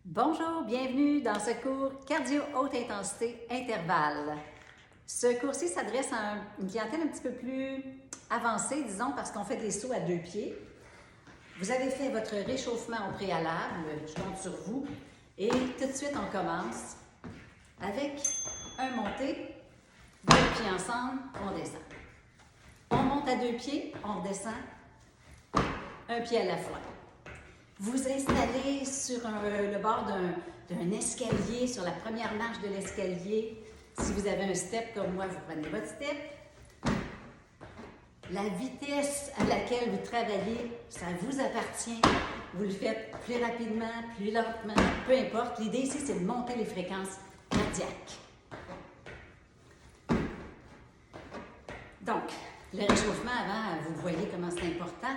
Bonjour, bienvenue dans ce cours cardio haute intensité intervalle. Ce cours-ci s'adresse à une clientèle un petit peu plus avancée, disons, parce qu'on fait des sauts à 2 pieds. Vous avez fait votre réchauffement au préalable, je compte sur vous. Et tout de suite, on commence avec un monté, 2 pieds ensemble, on descend. On monte à 2 pieds, on redescend, un pied à la fois. Vous installez sur le bord d'un escalier, sur la première marche de l'escalier. Si vous avez un step comme moi, vous prenez votre step. La vitesse à laquelle vous travaillez, ça vous appartient. Vous le faites plus rapidement, plus lentement, peu importe. L'idée ici, c'est de monter les fréquences cardiaques. Donc, le réchauffement avant, vous voyez comment c'est important.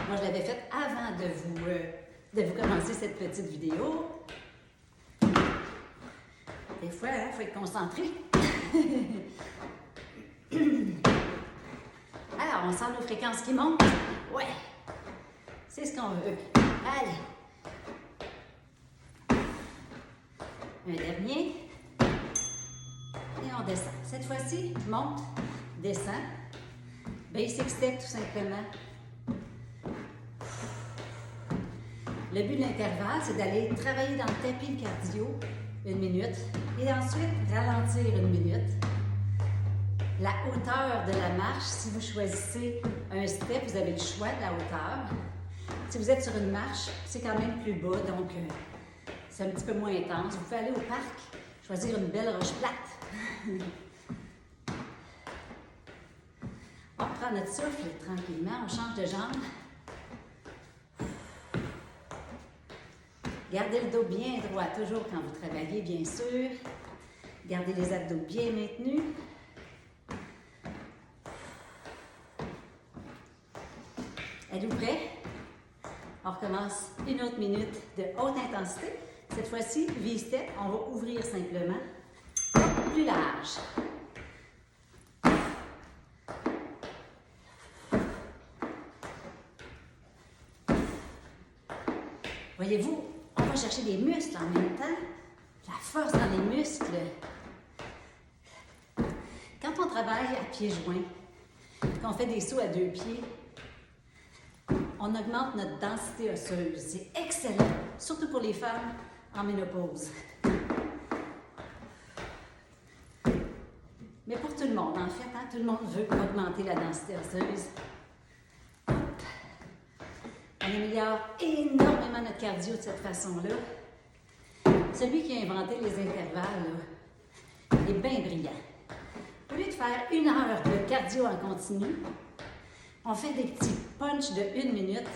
Moi, je l'avais fait avant de vous commencer cette petite vidéo. Des fois, il faut être concentré. Alors, on sent nos fréquences qui montent. Ouais, c'est ce qu'on veut. Allez. Un dernier. Et on descend. Cette fois-ci, monte, descend. Basic step, tout simplement. Le but de l'intervalle, c'est d'aller travailler dans le tapis cardio 1 minute et ensuite ralentir 1 minute. La hauteur de la marche, si vous choisissez un step, vous avez le choix de la hauteur. Si vous êtes sur une marche, c'est quand même plus bas, donc c'est un petit peu moins intense. Vous pouvez aller au parc, choisir une belle roche plate. On prend notre souffle tranquillement, on change de jambe. Gardez le dos bien droit, toujours quand vous travaillez, bien sûr. Gardez les abdos bien maintenus. Êtes-vous prêts? On recommence une autre minute de haute intensité. Cette fois-ci, V-step, on va ouvrir simplement. Plus large. Voyez-vous, on va chercher des muscles en même temps, la force dans les muscles. Quand on travaille à pieds joints, qu'on fait des sauts à 2 pieds, on augmente notre densité osseuse. C'est excellent, surtout pour les femmes en ménopause. Mais pour tout le monde, en fait, tout le monde veut augmenter la densité osseuse. On améliore énormément notre cardio de cette façon-là. Celui qui a inventé les intervalles, là, il est bien brillant. Au lieu de faire 1 heure de cardio en continu, on fait des petits punchs de 1 minute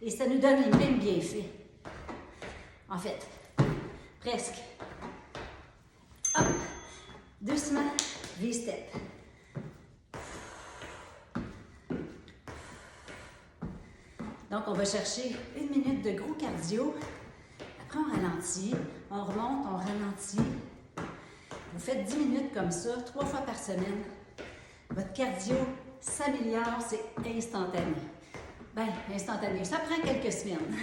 et ça nous donne les mêmes bienfaits. En fait, presque. Hop, doucement, V-step. Donc, on va chercher 1 minute de gros cardio. Après, on ralentit, on remonte, on ralentit. Vous faites 10 minutes comme ça, 3 fois par semaine. Votre cardio s'améliore, c'est instantané. Bien, instantané, ça prend quelques semaines.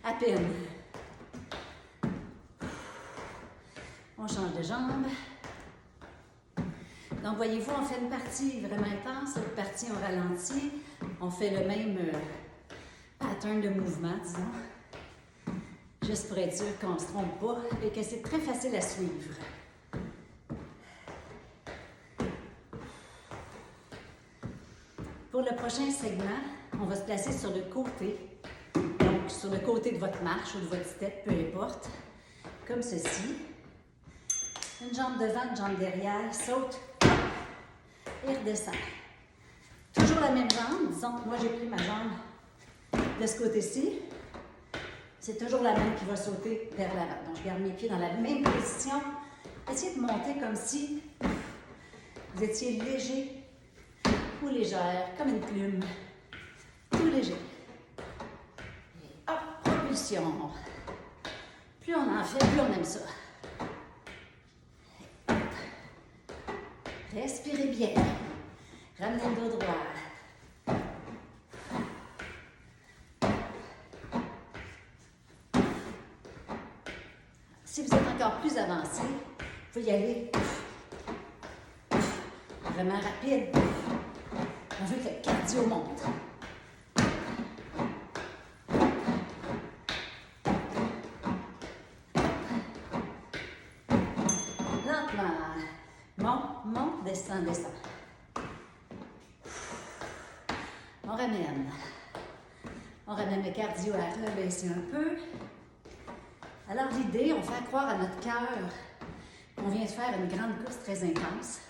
À peine. On change de jambe. Donc, voyez-vous, on fait une partie vraiment intense, une partie on ralentit. On fait le même pattern de mouvement, disons. Juste pour être sûr qu'on ne se trompe pas et que c'est très facile à suivre. Pour le prochain segment, on va se placer sur le côté. Donc, sur le côté de votre marche ou de votre step, peu importe. Comme ceci. Une jambe devant, une jambe derrière, saute et redescend. Toujours la même jambe. Disons que moi, j'ai pris ma jambe de ce côté-ci. C'est toujours la même qui va sauter vers l'avant. Donc, je garde mes pieds dans la même position. Essayez de monter comme si vous étiez léger ou légère, comme une plume. Tout léger. Et hop, propulsion. Plus on en fait, plus on aime ça. Et hop. Respirez bien. Ramenez le dos droit. Si vous êtes encore plus avancé, vous pouvez y aller vraiment rapide. On veut que le cardio monte. Lentement. Monte, monte, descend, descend. On ramène. On ramène le cardio à rebaisser un peu. Alors l'idée, on fait croire à notre cœur qu'on vient de faire une grande course très intense.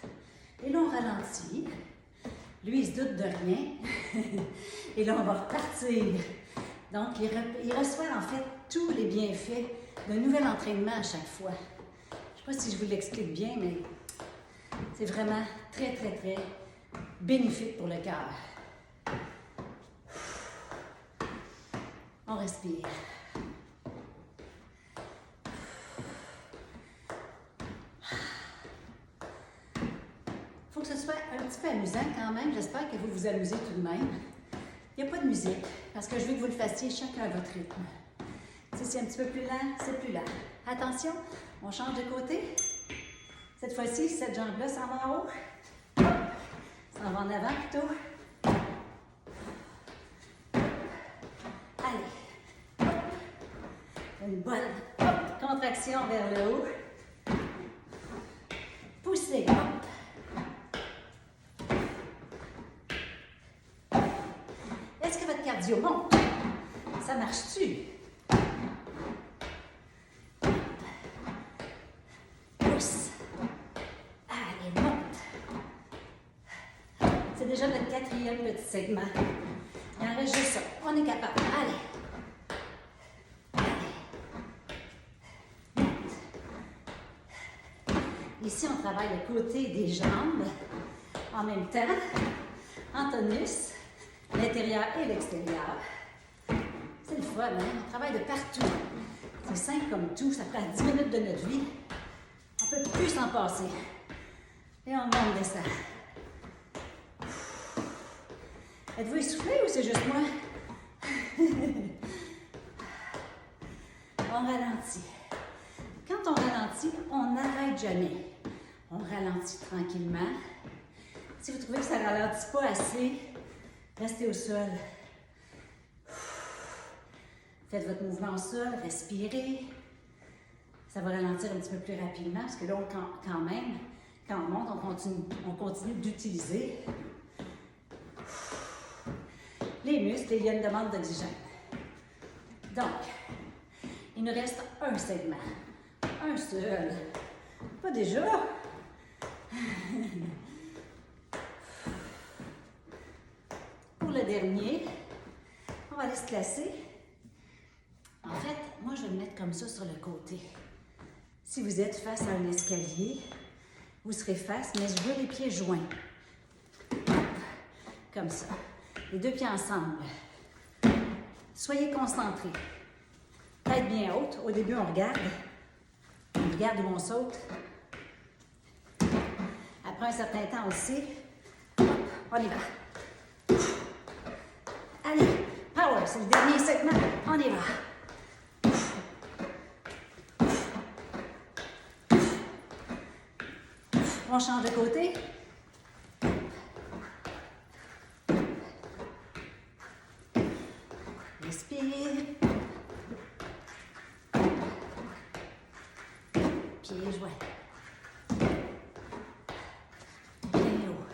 Et là, on ralentit. Lui, il se doute de rien. Et là, on va repartir. Donc, il reçoit en fait tous les bienfaits d'un nouvel entraînement à chaque fois. Je ne sais pas si je vous l'explique bien, mais c'est vraiment très, très, très bénéfique pour le cœur. On respire. Il faut que ce soit un petit peu amusant quand même. J'espère que vous vous amusez tout de même. Il n'y a pas de musique, parce que je veux que vous le fassiez chacun à votre rythme. Si c'est un petit peu plus lent, c'est plus lent. Attention, on change de côté. Cette fois-ci, cette jambe-là s'en va en haut. S'en va en avant plutôt. Allez. Une bonne contraction vers le haut. Poussez. Est-ce que votre cardio monte? Ça marche-tu? Pousse. Allez, monte. C'est déjà notre 4e petit segment. Il en reste juste ça. On est capable. Allez. Ici, on travaille le côté des jambes en même temps, en tonus, l'intérieur et l'extérieur. C'est le fun, hein? On travaille de partout. C'est simple comme tout, ça prend 10 minutes de notre vie. On ne peut plus s'en passer. Et on monte, descend. Êtes-vous essoufflé ou c'est juste moi? On ralentit. Quand on ralentit, on n'arrête jamais. On ralentit tranquillement. Si vous trouvez que ça ne ralentit pas assez, restez au sol. Faites votre mouvement au sol, respirez. Ça va ralentir un petit peu plus rapidement parce que là, quand même, quand on monte, on continue d'utiliser les muscles et il y a une demande d'oxygène. Donc, il nous reste un segment. Un seul. Pas déjà. Pour le dernier, on va aller se placer. En fait, moi, je vais me mettre comme ça sur le côté. Si vous êtes face à un escalier, vous serez face, mais je veux les pieds joints. Comme ça. Les deux pieds ensemble. Soyez concentrés. Tête bien haute. Au début, on regarde. On regarde où on saute. Après un certain temps aussi, on y va. Allez, power, c'est le dernier segment. On y va. On change de côté. Respire. Pieds joints. Bien haut.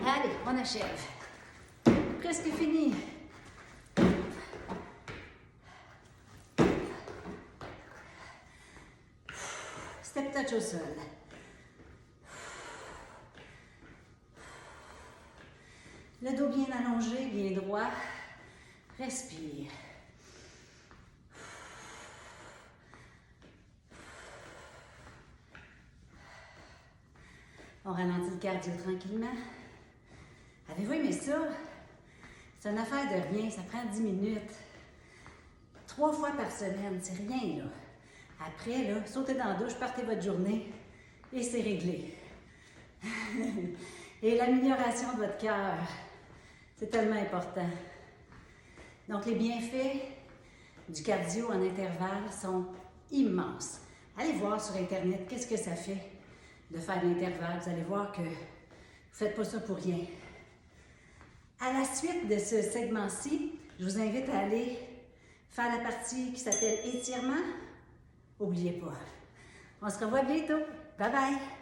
Allez, on achève. Presque fini. Step touch au sol. Le dos bien allongé, bien droit. Respire. On ralentit le cardio tranquillement. Avez-vous aimé ça? C'est une affaire de rien, ça prend 10 minutes. 3 fois par semaine, c'est rien là. Après, là, sautez dans la douche, partez votre journée et c'est réglé. Et l'amélioration de votre cœur, C'est tellement important. Donc, les bienfaits du cardio en intervalle sont immenses. Allez voir sur Internet qu'est-ce que ça fait de faire de l'intervalle. Vous allez voir que vous ne faites pas ça pour rien. À la suite de ce segment-ci, je vous invite à aller faire la partie qui s'appelle étirement. N'oubliez pas. On se revoit bientôt. Bye bye!